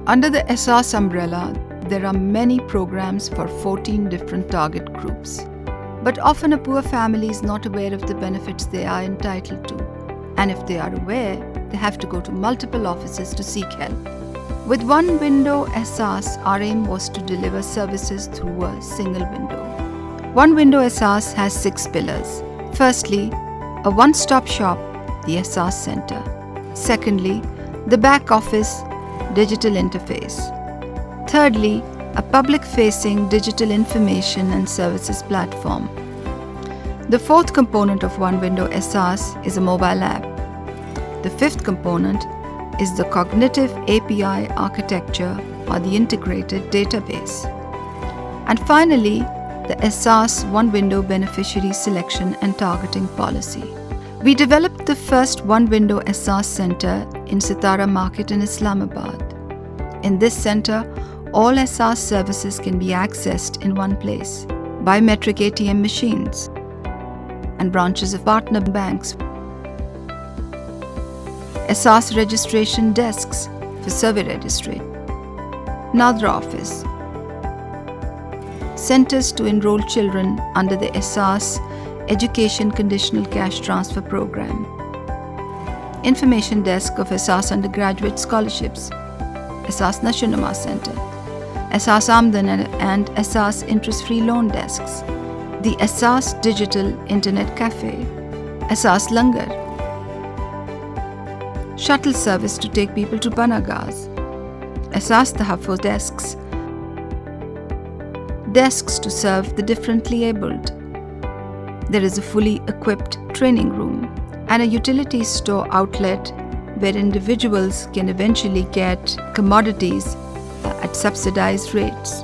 Under the Ehsaas umbrella, there are many programs for 14 different target groups. But often a poor family is not aware of the benefits they are entitled to. And if they are aware, they have to go to multiple offices to seek help. With One Window Ehsaas, our aim was to deliver services through a single window. One Window Ehsaas has 6 pillars. Firstly, a one-stop shop, the Ehsaas Center. Secondly, the back office digital interface. Thirdly, a public-facing digital information and services platform. The fourth component of One Window Ehsaas is a mobile app. The fifth component is the cognitive API architecture or the integrated database. And finally, the Ehsaas One Window beneficiary selection and targeting policy. We developed the first One Window Ehsaas Center in Sitara Market in Islamabad. In this center, all Ehsaas services can be accessed in one place: biometric ATM machines and branches of partner banks, Ehsaas registration desks for survey registry, Nadra office, centers to enroll children under the Ehsaas Education Conditional Cash Transfer Program, information desk of Ehsaas undergraduate scholarships, Ehsaas Nashanuma Center, Ehsaas Amdan and Ehsaas interest-free loan desks, the Ehsaas Digital Internet Cafe, Ehsaas Langar, shuttle service to take people to Banagaz, Ehsaas Tahaffuz desks to serve the differently abled. There is a fully equipped training room and a utility store outlet where individuals can eventually get commodities at subsidized rates.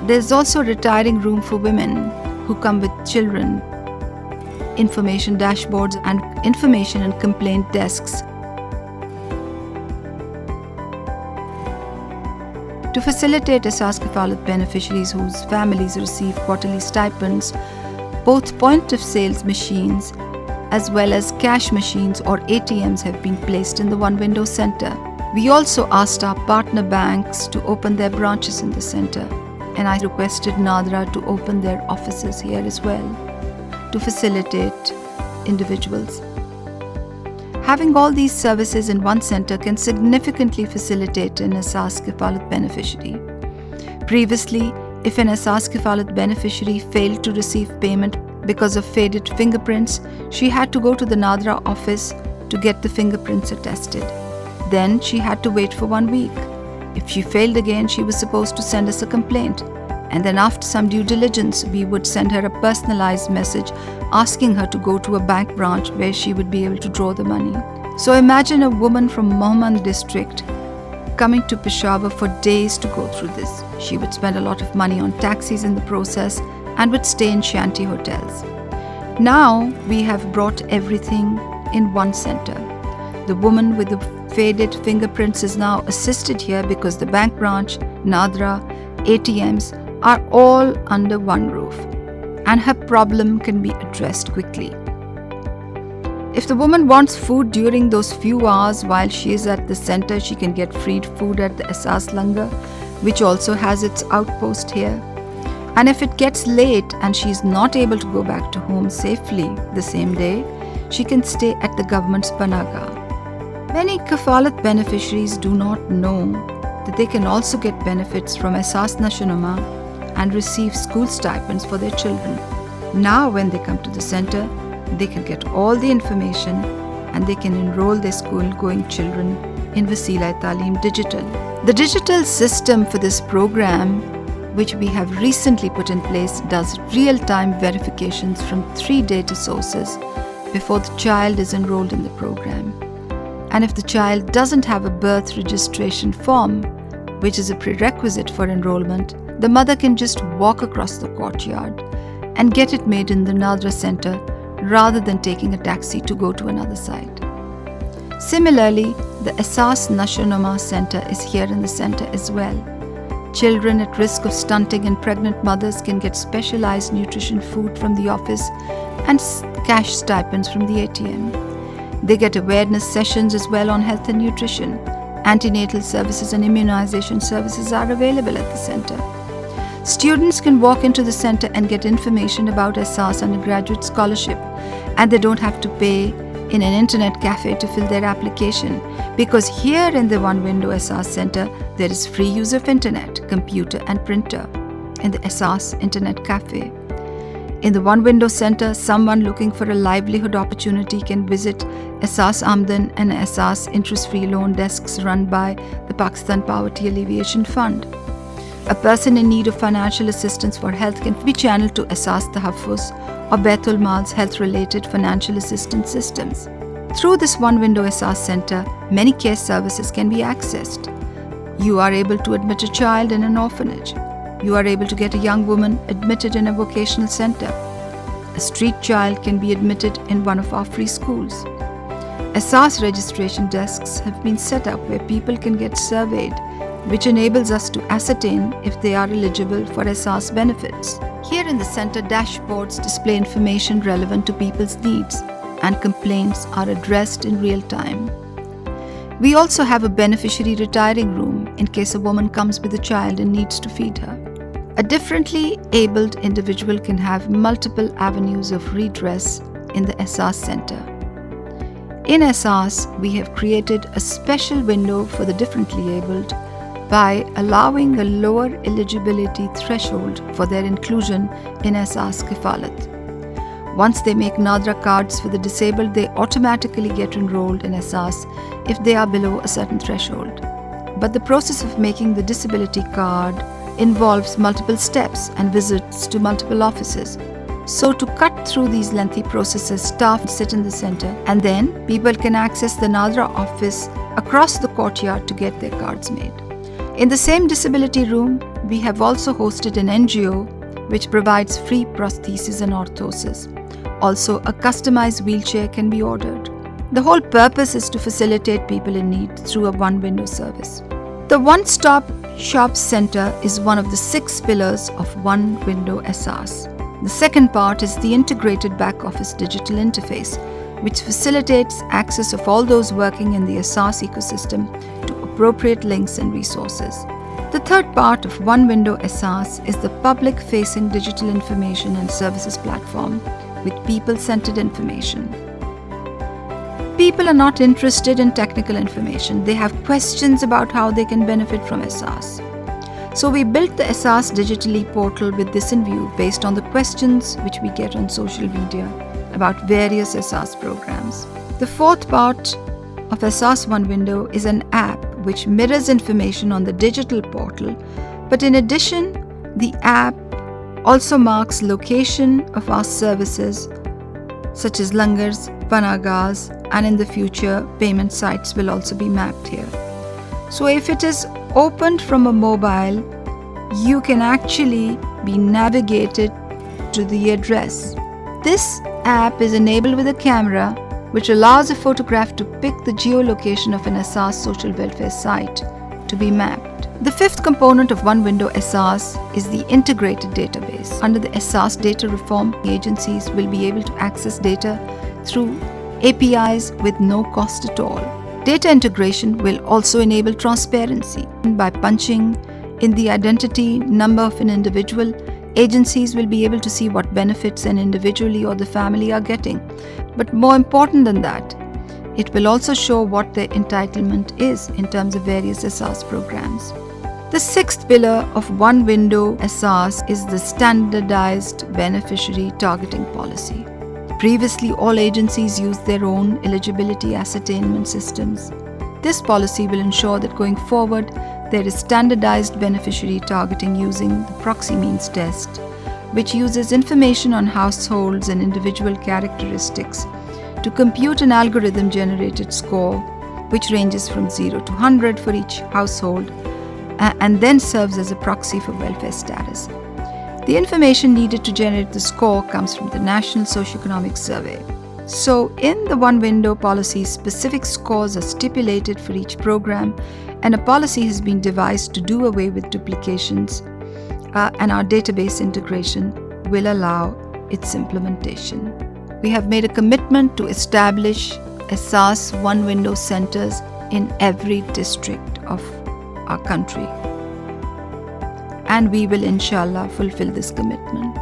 There is also a retiring room for women who come with children, information dashboards and information and complaint desks. To facilitate Ehsaas Kafalat beneficiaries whose families receive quarterly stipends, both point-of-sales machines as well as cash machines or ATMs have been placed in the One Window Center. We also asked our partner banks to open their branches in the center, and I requested Nadra to open their offices here as well to facilitate individuals. Having all these services in one center can significantly facilitate an Ehsaas Kafalat beneficiary. Previously, if an Ehsaas Kafalat beneficiary failed to receive payment because of faded fingerprints, she had to go to the Nadra office to get the fingerprints attested. Then she had to wait for 1 week. If she failed again, she was supposed to send us a complaint. And then after some due diligence, we would send her a personalized message asking her to go to a bank branch where she would be able to draw the money. So imagine a woman from Mohmand district coming to Peshawar for days to go through this. She would spend a lot of money on taxis in the process and would stay in shanty hotels. Now we have brought everything in one center. The woman with the faded fingerprints is now assisted here because the bank branch, Nadra, ATMs are all under one roof, and her problem can be addressed quickly. If the woman wants food during those few hours while she is at the center, she can get free food at the Ehsaas Langar, which also has its outpost here. And if it gets late and she is not able to go back to home safely the same day, she can stay at the government's Panaga. Many Kafalat beneficiaries do not know that they can also get benefits from Ehsaas Nashanuma and receive school stipends for their children. Now when they come to the center, they can get all the information and they can enroll their school-going children in Wasila-e-Taaleem Digital. The digital system for this program, which we have recently put in place, does real-time verifications from 3 data sources before the child is enrolled in the program. And if the child doesn't have a birth registration form, which is a prerequisite for enrollment, the mother can just walk across the courtyard and get it made in the Nadra Center rather than taking a taxi to go to another site. Similarly, the Ehsaas Nashanuma Center is here in the center as well. Children at risk of stunting and pregnant mothers can get specialized nutrition food from the office and cash stipends from the ATM. They get awareness sessions as well on health and nutrition, Antenatal services and immunization services are available at the center. Students can walk into the center and get information about Ehsaas undergraduate scholarship, and they don't have to pay in an internet cafe to fill their application, because here in the One Window Ehsaas Center, there is free use of internet, computer and printer in the Ehsaas Internet Cafe. In the One Window Center, someone looking for a livelihood opportunity can visit Ehsaas Amdan and Ehsaas interest-free loan desks run by the Pakistan Poverty Alleviation Fund. A person in need of financial assistance for health can be channeled to Ehsaas Tahaffuz or Baitul Mal's health-related financial assistance systems. Through this One Window Ehsaas Center, many care services can be accessed. You are able to admit a child in an orphanage. You are able to get a young woman admitted in a vocational center. A street child can be admitted in one of our free schools. Ehsaas registration desks have been set up where people can get surveyed, which enables us to ascertain if they are eligible for Ehsaas benefits. Here in the center, dashboards display information relevant to people's needs, and complaints are addressed in real time. We also have a beneficiary retiring room in case a woman comes with a child and needs to feed her. A differently abled individual can have multiple avenues of redress in the Ehsaas Center. In Ehsaas, we have created a special window for the differently abled by allowing a lower eligibility threshold for their inclusion in Ehsaas Kifalat. Once they make Nadra cards for the disabled, they automatically get enrolled in Ehsaas if they are below a certain threshold. But the process of making the disability card involves multiple steps and visits to multiple offices. So to cut through these lengthy processes, staff sit in the center, and then people can access the Nadra office across the courtyard to get their cards made. In the same disability room, we have also hosted an NGO which provides free prosthesis and orthosis. Also, a customized wheelchair can be ordered. The whole purpose is to facilitate people in need through a one-window service. The One-Stop Shop Center is one of the 6 pillars of One Window Ehsaas. The second part is the integrated back-office digital interface, which facilitates access of all those working in the Ehsaas ecosystem to appropriate links and resources. The third part of One Window Ehsaas is the public-facing digital information and services platform with people-centered information. People are not interested in technical information. They have questions about how they can benefit from Ehsaas. So we built the Ehsaas Digitally portal with this in view, based on the questions which we get on social media about various Ehsaas programs. The fourth part of Ehsaas One Window is an app which mirrors information on the digital portal, but in addition, the app also marks location of our services such as langars, panagas, and in the future, payment sites will also be mapped here. So if it is opened from a mobile, you can actually be navigated to the address. This app is enabled with a camera which allows a photograph to pick the geolocation of an Ehsaas social welfare site to be mapped. The fifth component of One Window Ehsaas is the integrated database. Under the Ehsaas data reform, agencies will be able to access data through APIs with no cost at all. Data integration will also enable transparency. By punching in the identity number of an individual, agencies will be able to see what benefits an individual or the family are getting. But more important than that, it will also show what their entitlement is in terms of various Ehsaas programs. The sixth pillar of One Window Ehsaas is the standardized beneficiary targeting policy. Previously, all agencies used their own eligibility ascertainment systems. This policy will ensure that going forward, there is standardized beneficiary targeting using the proxy means test, which uses information on households and individual characteristics to compute an algorithm-generated score, which ranges from 0 to 100 for each household, and then serves as a proxy for welfare status. The information needed to generate the score comes from the National Socioeconomic Survey. So, in the One Window policy, specific scores are stipulated for each program, and a policy has been devised to do away with duplications, and our database integration will allow its implementation. We have made a commitment to establish Ehsaas One Window centers in every district of our country. And we will inshallah fulfill this commitment.